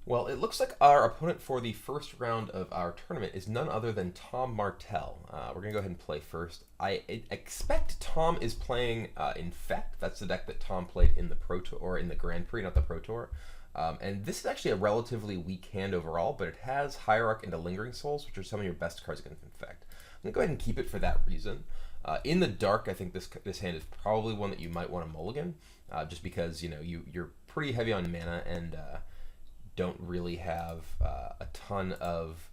Well, it looks like our opponent for the first round of our tournament is none other than Tom Martell. We're going to go ahead and play first. I expect Tom is playing Infect. That's the deck that Tom played in the Pro Tour, or in the Grand Prix, not the Pro Tour. And this is actually a relatively weak hand overall, but it has Hierarch into Lingering Souls, which are some of your best cards against Infect. I'm going to go ahead and keep it for that reason. In the dark, I think this hand is probably one that you might want to mulligan, just because you're pretty heavy on mana and don't really have a ton of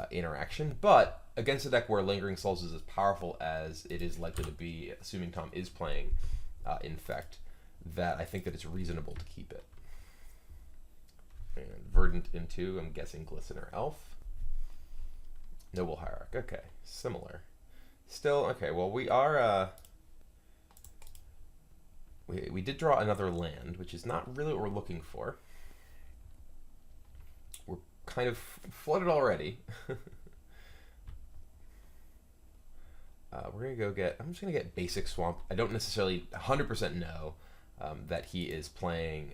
interaction. But against a deck where Lingering Souls is as powerful as it is likely to be, assuming Tom is playing Infect, that I think that it's reasonable to keep it. And Verdant into, I'm guessing, Glistener Elf. Noble Hierarch. Okay, similar. Still, okay, well, we are... we did draw another land, which is not really what we're looking for. We're kind of flooded already. We're going to go get... I'm just going to get Basic Swamp. I don't necessarily 100% know that he is playing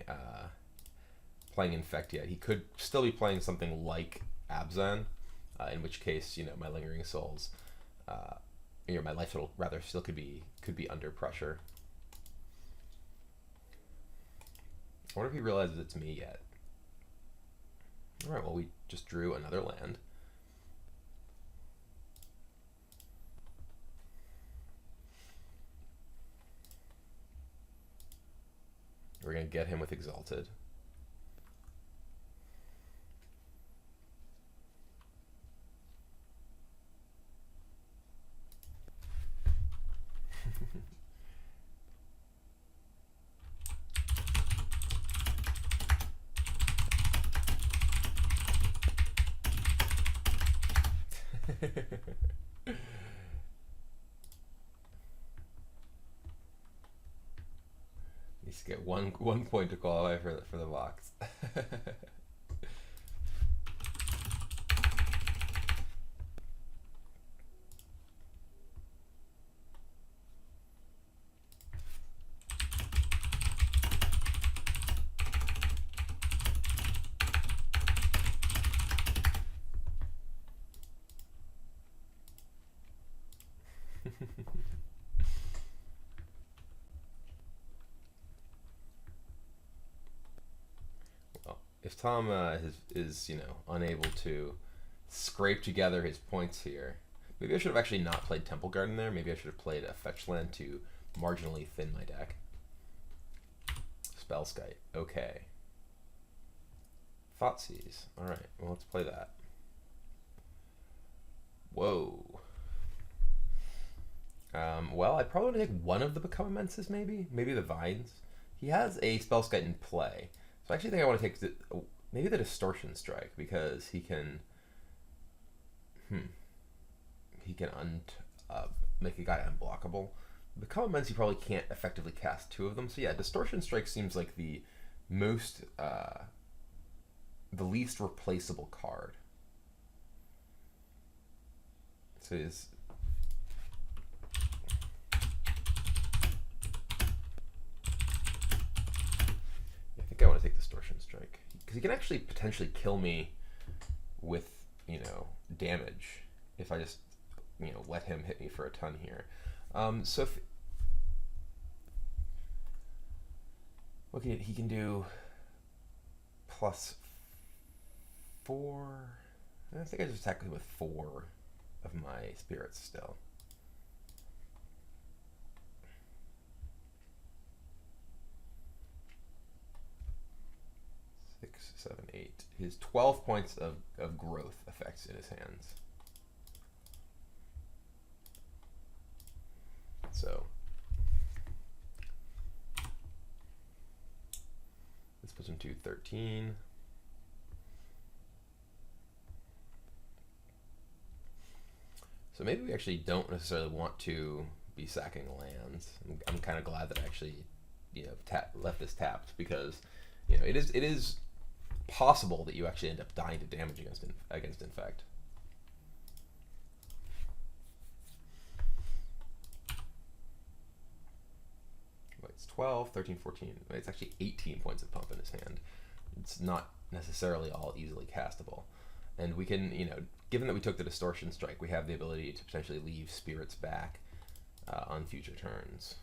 Infect yet. He could still be playing something like Abzan, in which case, my Lingering Souls... my life total rather still could be under pressure. I wonder if he realizes it's me yet. All right, well, we just drew another land. We're gonna get him with Exalted. Needs to get one point to qualify for the box. Well, if Tom is unable to scrape together his points here, maybe I should have actually not played Temple Garden there. Maybe I should have played a fetch land to marginally thin my deck. Spellskite. Okay. Thoughtseize. All right. Well, let's play that. Whoa. Well, I'd probably take one of the Become Immenses, maybe the Vines. He has a Spellskite in play, so I actually think I want to take maybe the Distortion Strike, because he can make a guy unblockable. Become Immense, you probably can't effectively cast two of them. So yeah, Distortion Strike seems like the most the least replaceable card. So is I want to take Distortion Strike, because he can actually potentially kill me with, damage if I just, let him hit me for a ton here. So if he can do +4. I think I just attack with 4 of my spirits still. 6, 7, 8. His 12 points of growth effects in his hands. So this puts him to 13. So maybe we actually don't necessarily want to be sacking lands. I'm kind of glad that I actually, left this tapped, because, it is possible that you actually end up dying to damage against Infect. It's 12, 13, 14. It's actually 18 points of pump in his hand. it's not necessarily all easily castable. And we can, given that we took the Distortion Strike, we have the ability to potentially leave spirits back on future turns.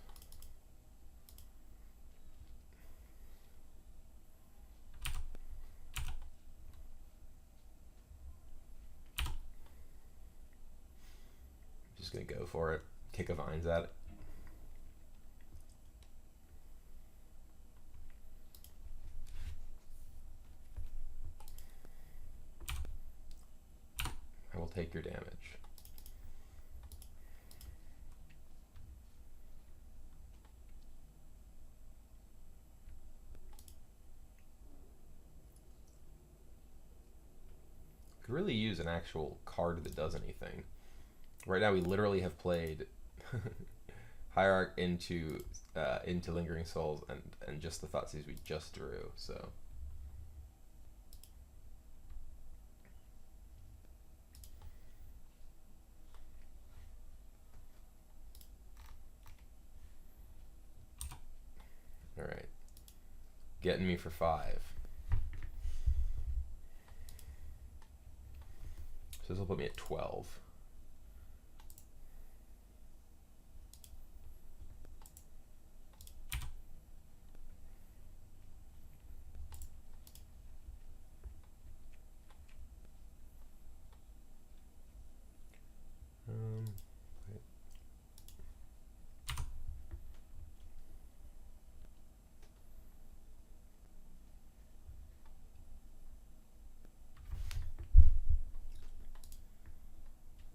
Just gonna go for it, kick a Vines at it. I will take your damage. Could really use an actual card that does anything. Right now we literally have played Hierarch into Lingering Souls and just the Thoughtseize we just drew, so. Alright. Getting me for 5. So this will put me at 12.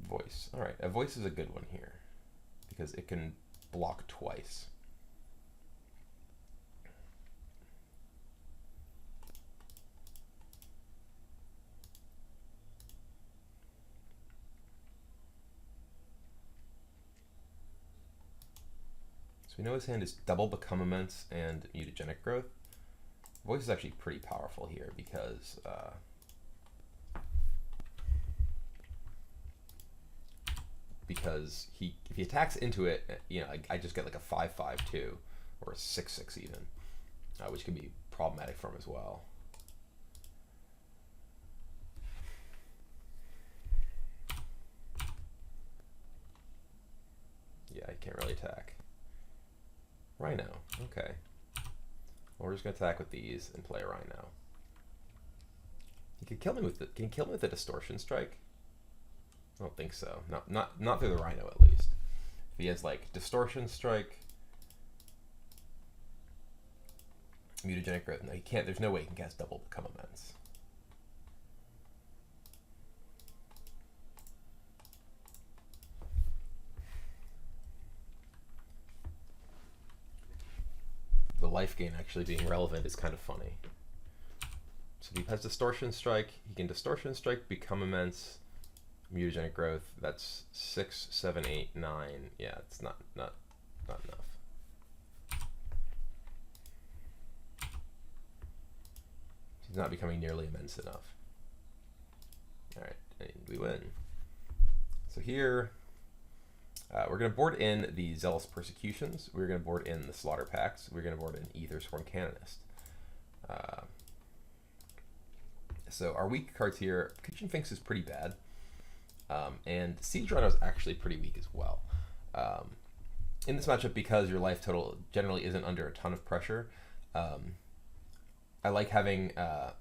Voice. Alright, a voice is a good one here because it can block twice. So we know his hand is double Become Immense and Mutagenic Growth. Voice is actually pretty powerful here because if he attacks into it, I just get like a 5/5/2 or a 6/6 even, which can be problematic for him as well. Yeah, I can't really attack. Rhino, okay. Well, we're just gonna attack with these and play a Rhino. He could kill me with can he kill me with a Distortion Strike? I don't think so. Not through the Rhino, at least. If he has like Distortion Strike, Mutagenic Growth, no, he can't. There's no way he can cast double Become Immense. The life gain actually being relevant is kind of funny. So if he has Distortion Strike, he can Distortion Strike, Become Immense, Mutagenic Growth. That's 6, 7, 8, 9. Yeah, it's not enough. He's not becoming nearly immense enough. All right, and we win. So here, we're going to board in the Zealous Persecutions. We're going to board in the Slaughter Pacts. We're going to board in Aethersworn Canonist. So our weak cards here, Kitchen Finks is pretty bad. And Siege Rhino is actually pretty weak as well. In this matchup, because your life total generally isn't under a ton of pressure, I like having as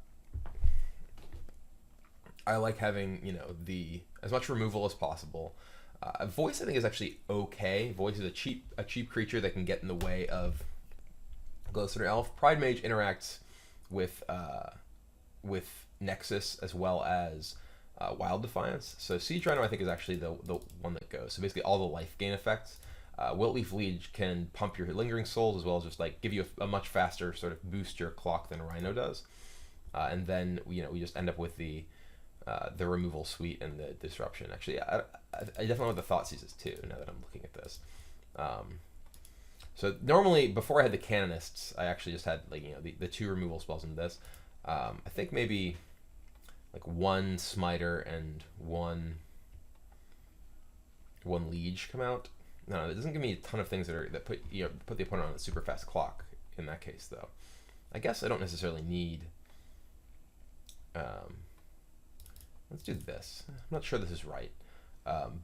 much removal as possible. Voice I think is actually okay. Voice is a cheap creature that can get in the way of Glowstone Elf. Pride Mage interacts with Nexus as well as Wild Defiance. So Siege Rhino I think is actually the one that goes. So basically all the life gain effects. Wiltleaf Liege can pump your Lingering Souls as well as just like give you a much faster sort of boost your clock than Rhino does. And then we just end up with the removal suite and the disruption. Actually, I definitely want the Thoughtseizes too. Now that I'm looking at this, so normally before I had the Canonists, I actually just had the 2 removal spells in this. I think maybe like 1 Smiter and one Liege come out. No, it doesn't give me a ton of things that put the opponent on a super fast clock. In that case, though, I guess I don't necessarily need Um, let's do this. I'm not sure this is right.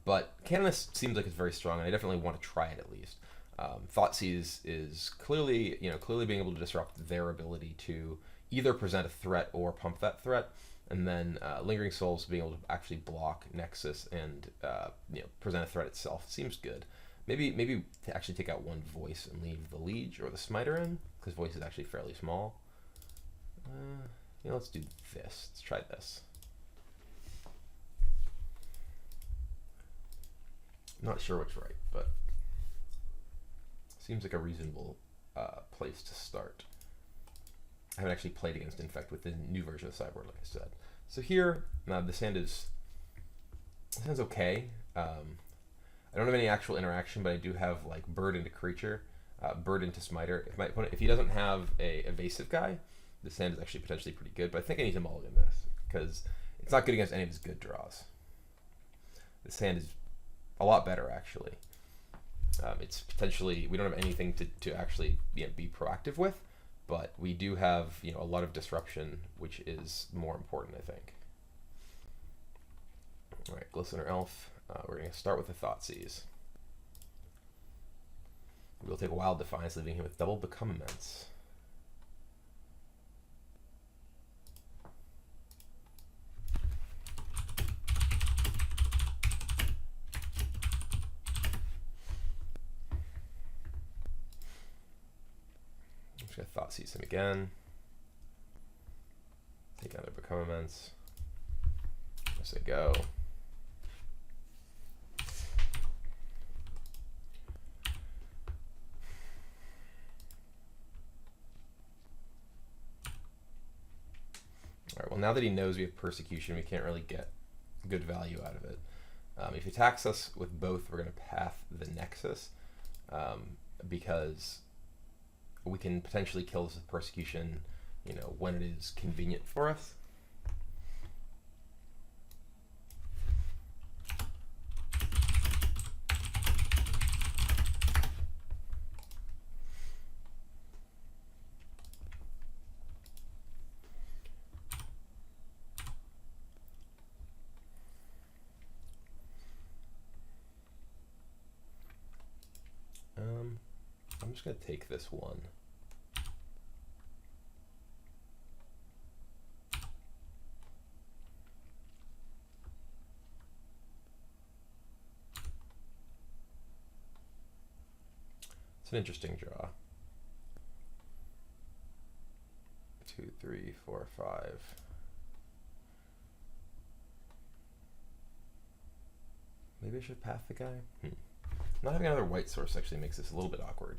But Canonist seems like it's very strong, and I definitely want to try it at least. Thoughtseize is clearly, clearly being able to disrupt their ability to either present a threat or pump that threat, and then Lingering Souls being able to actually block Nexus and present a threat itself seems good. Maybe to actually take out one voice and leave the Liege or the Smiter in, because voice is actually fairly small. Let's do this. Let's try this. Not sure what's right, but seems like a reasonable place to start. I haven't actually played against Infect with the new version of Cyborg, like I said. So here, this hand is okay. I don't have any actual interaction, but I do have like bird into creature, bird into smiter. If my opponent, if he doesn't have a evasive guy, this hand is actually potentially pretty good. But I think I need to mulligan this because it's not good against any of his good draws. This hand is a lot better actually. It's potentially, we don't have anything to actually be proactive with, but we do have a lot of disruption, which is more important, I think. All right, Glistener Elf. We're going to start with the Thoughtseize. We'll take Wild Defiance, leaving him with double Become Immense. I'm just going to Thoughtseize him again. Take out a Become Immense. I say go. Alright, well now that he knows we have Persecution, we can't really get good value out of it. If he attacks us with both, we're going to path the Nexus, because we can potentially kill this with Persecution, when it is convenient for us. I'm just going to take this one. It's an interesting draw. 2, 3, 4, 5. Maybe I should path the guy? Not having another white source actually makes this a little bit awkward.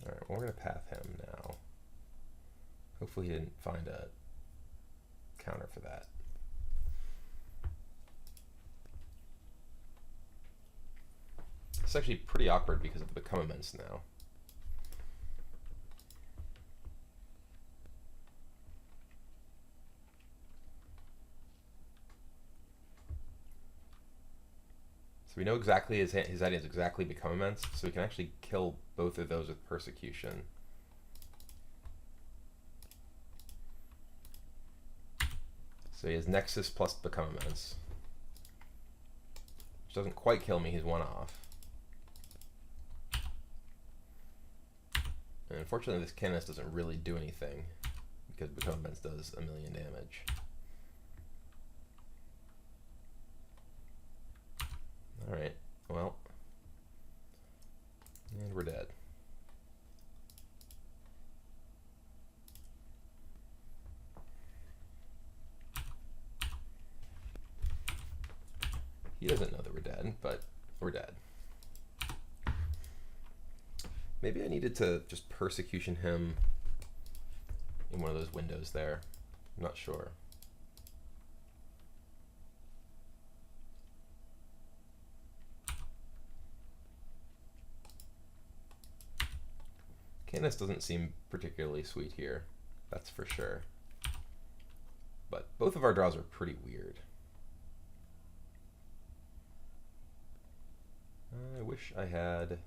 Alright, well, we're going to path him now. Hopefully he didn't find a counter for that. It's actually pretty awkward because of the Become Immense now. So we know exactly his idea is exactly Become Immense, so we can actually kill both of those with Persecution. So he has Nexus plus Become Immense, which doesn't quite kill me, he's one off. And unfortunately this Canonist doesn't really do anything, because Become Immense does 1,000,000 damage. Alright, well, and we're dead. We're dead. Maybe I needed to just persecution him in one of those windows there. I'm not sure. Canis doesn't seem particularly sweet here, that's for sure. But both of our draws are pretty weird. I wish I had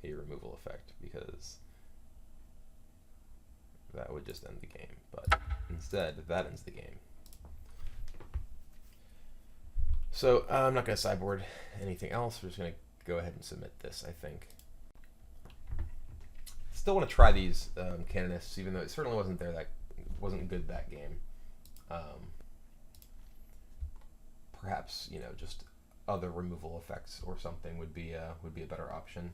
a removal effect, because that would just end the game. But instead, that ends the game. So I'm not going to sideboard anything else. We're just going to go ahead and submit this, I think. Still want to try these canonists, even though it certainly wasn't good that game. Perhaps, you know, just other removal effects or something would be a better option.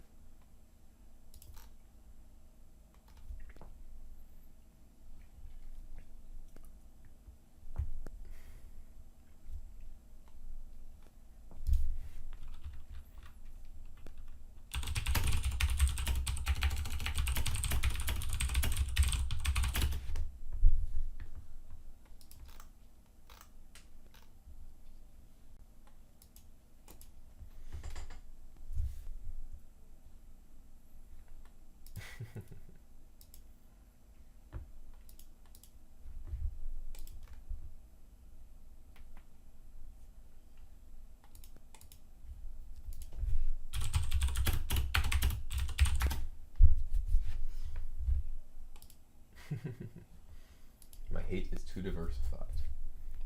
My hate is too diversified.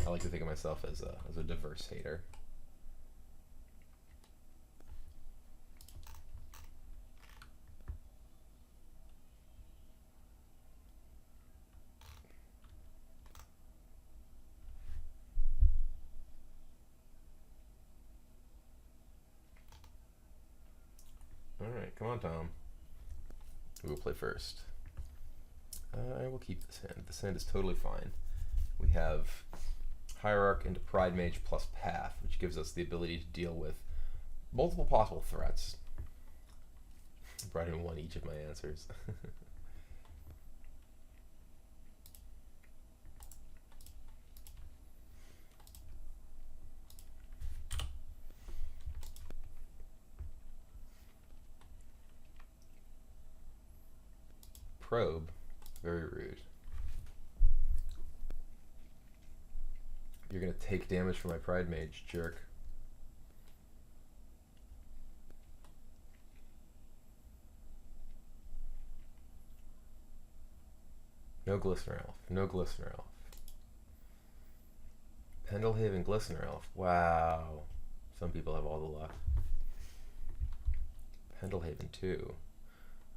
I like to think of myself as a diverse hater. Alright, come on, Tom. We will play first. I will keep this hand. This hand is totally fine. We have Hierarch into Pride Mage plus Path, which gives us the ability to deal with multiple possible threats. I brought in one each of my answers. Probe. Very rude. You're gonna take damage from my Pride Mage, jerk. No Glistener Elf. No Glistener Elf. Pendelhaven Glistener Elf. Wow. Some people have all the luck. Pendelhaven too.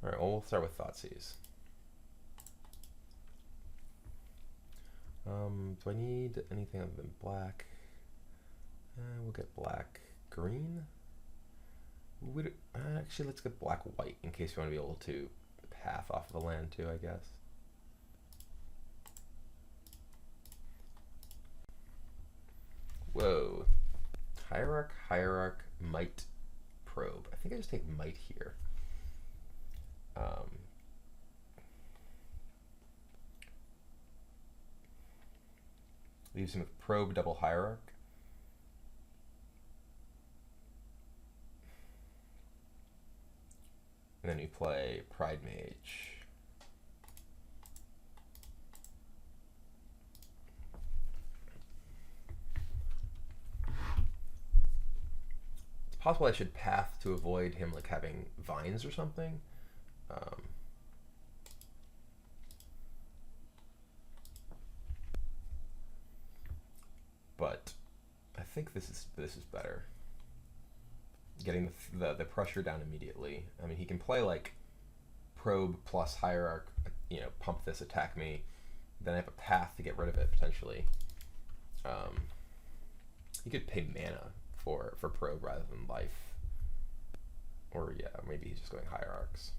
Alright, well, we'll start with Thoughtseize. Do I need anything other than black? We'll get black green. Actually, let's get black white in case we want to be able to path off of the land too, I guess. Whoa. Hierarch, Might, Probe. I think I just take Might here. Leaves him with Probe, double Hierarch. And then we play Pride Mage. It's possible I should path to avoid him like having vines or something. But I think this is better. Getting the pressure down immediately. I mean, he can play like Probe plus Hierarch, you know, pump this, attack me. Then I have a path to get rid of it potentially. He could pay mana for Probe rather than life. Or yeah, maybe he's just going Hierarchs.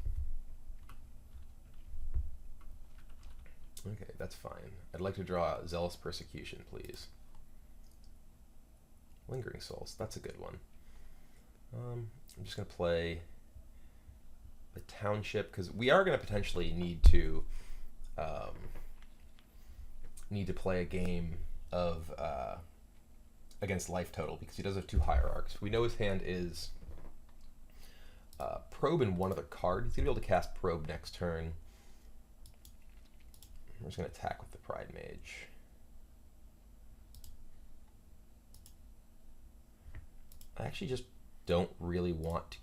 Okay, that's fine. I'd like to draw Zealous Persecution, please. Lingering Souls, that's a good one. I'm just going to play the Township, because we are going to potentially need to play a game of against life total, because he does have 2 hierarchs. We know his hand is Probe and 1 other card. He's going to be able to cast Probe next turn. We're just going to attack with the Pride Mage. I actually just don't really want to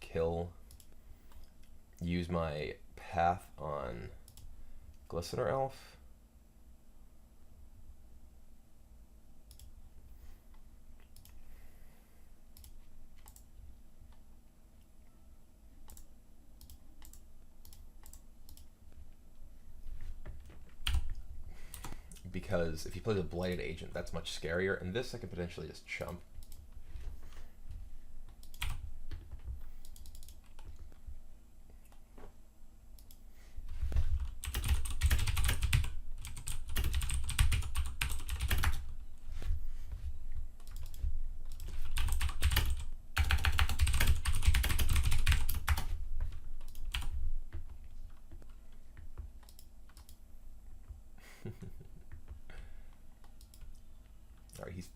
use my path on Glistener Elf. Because if he plays a Blighted Agent, that's much scarier, and this I could potentially just chump. Alright, he's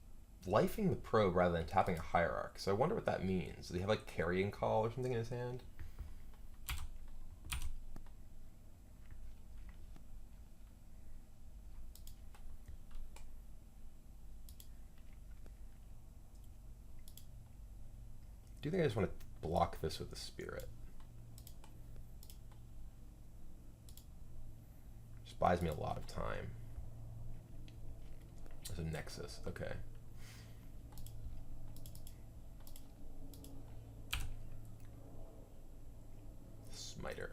lifing the Probe rather than tapping a Hierarch, so I wonder what that means. Does he have like Carrying Call or something in his hand? Do you think I just want to block this with the Spirit? Just buys me a lot of time. There's a Nexus, okay. Smiter.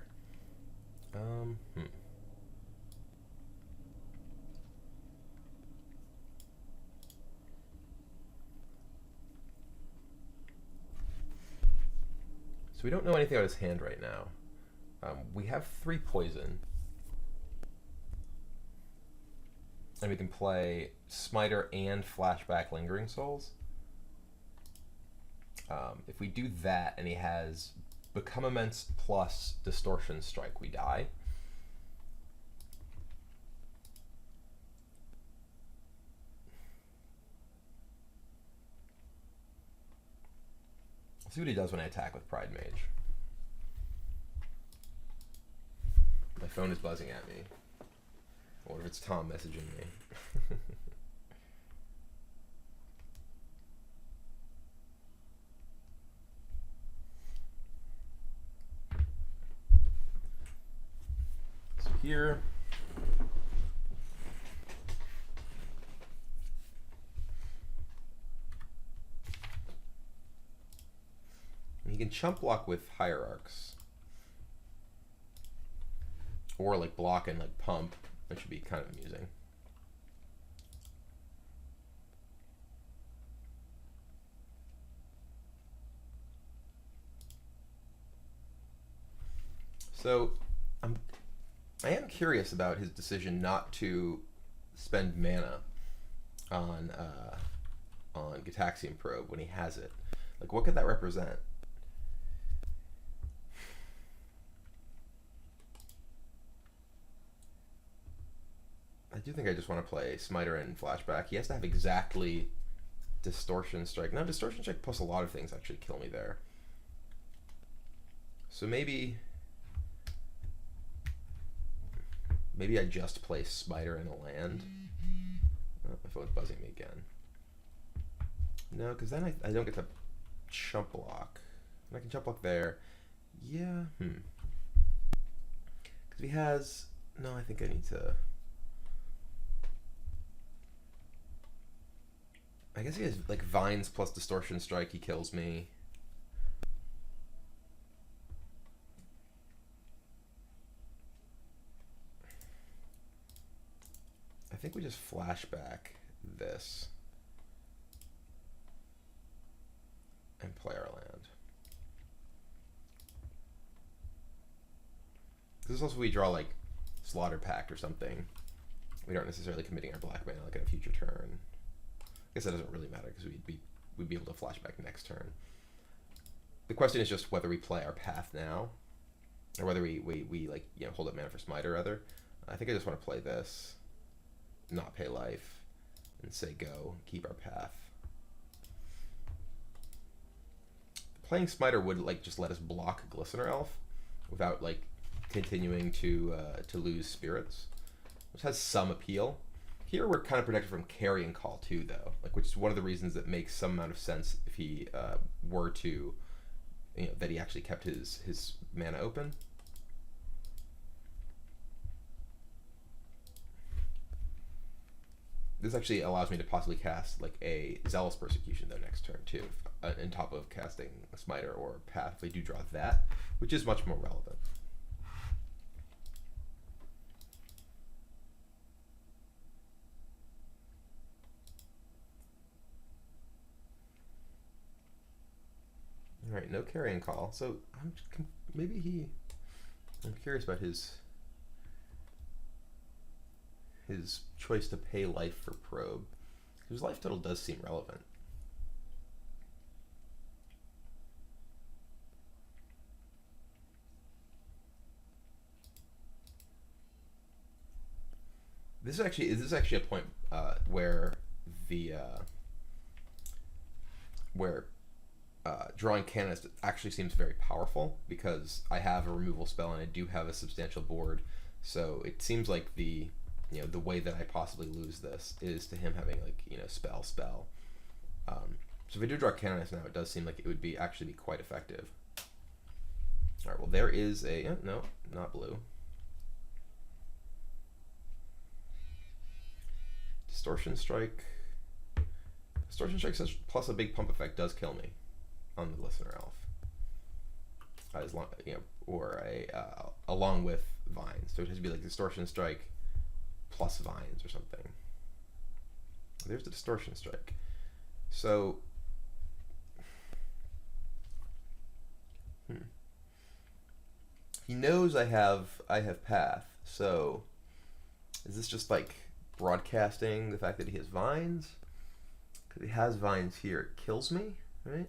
So we don't know anything about his hand right now. We have 3 poison. And we can play Smiter and Flashback Lingering Souls. If we do that and he has Become Immense plus Distortion Strike, we die. Let's see what he does when I attack with Pride Mage. My phone is buzzing at me. I wonder if it's Tom messaging me. So here, he can chump block with Hierarchs, or like block and like pump. That should be kind of amusing. So I am curious about his decision not to spend mana on Gitaxian Probe when he has it. Like, what could that represent? I do think I just want to play Smiter and Flashback. He has to have exactly Distortion Strike. No, Distortion Strike plus a lot of things actually kill me there. So maybe I just play Smiter and a land. Oh, my phone's buzzing me again. No, because then I don't get to chump block. And I can chump block there. Yeah, Because he has... No, I think I need to... I guess he has like Vines plus Distortion Strike, he kills me. I think we just flashback this and play our land. This is also we draw like Slaughter Pact or something. We aren't necessarily committing our black mana like in a future turn. I guess that doesn't really matter because we'd be able to flashback next turn. The question is just whether we play our path now, or whether we like, you know, hold up mana for Smite or other. I think I just want to play this, not pay life, and say go, keep our path. Playing Smiter would like just let us block Glistener Elf without like continuing to lose spirits, which has some appeal. Here we're kind of protected from Carrion Call too, though, like, which is one of the reasons that makes some amount of sense if he were to, you know, that he actually kept his mana open. This actually allows me to possibly cast like a Zealous Persecution though next turn too, on top of casting a Smiter or Path if they do draw that, which is much more relevant. All right, no Carrion Call. So I'm curious about his choice to pay life for Probe. His life total does seem relevant. This is actually a point where drawing Canonist actually seems very powerful, because I have a removal spell and I do have a substantial board. So it seems like the way that I possibly lose this is to him having like, you know, spell. So if I do draw Canonist now, it does seem like it would actually be quite effective. All right, well there is a no, not blue. Distortion Strike. Distortion Strike says plus a big pump effect does kill me on the Glistener Elf. As long, you know, or along with Vines. So it has to be like Distortion Strike plus Vines or something. There's the Distortion Strike. So he knows I have Path. So is this just like broadcasting the fact that he has Vines? Because he has Vines here, it kills me, right?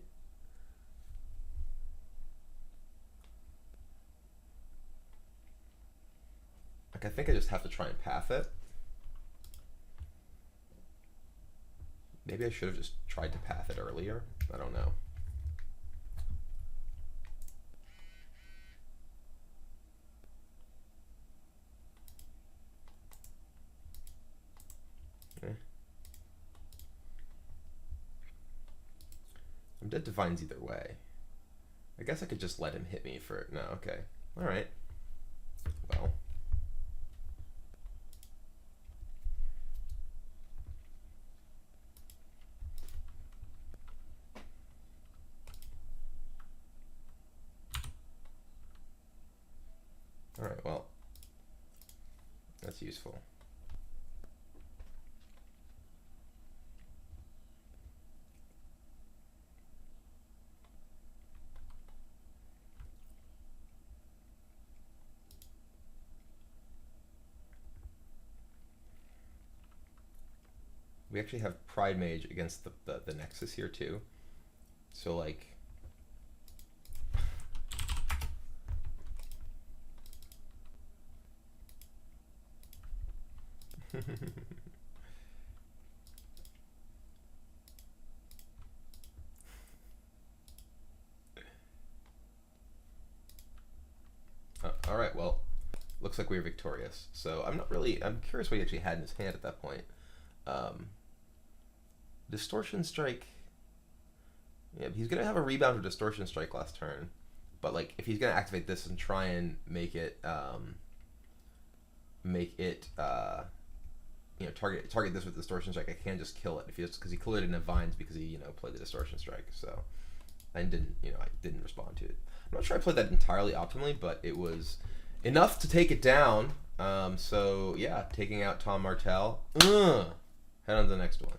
Like, I think I just have to try and path it. Maybe I should have just tried to path it earlier. I don't know. Okay. I'm dead to Vines either way. I guess I could just let him hit me for... No, okay. Alright. Well... Alright, well, that's useful. We actually have Pride Mage against the Nexus here too. So like... all right, well, looks like we're victorious. So I'm curious what he actually had in his hand at that point. Distortion Strike. Yeah, he's gonna have a rebound for Distortion Strike last turn, but like if he's gonna activate this and try and make it you know, target this with Distortion Strike, I can just kill it if he because he cleared it in Vines because he, you know, played the Distortion Strike. So I didn't respond to it. I'm not sure I played that entirely optimally, but it was enough to take it down. So yeah, taking out Tom Martell. Head on to the next one.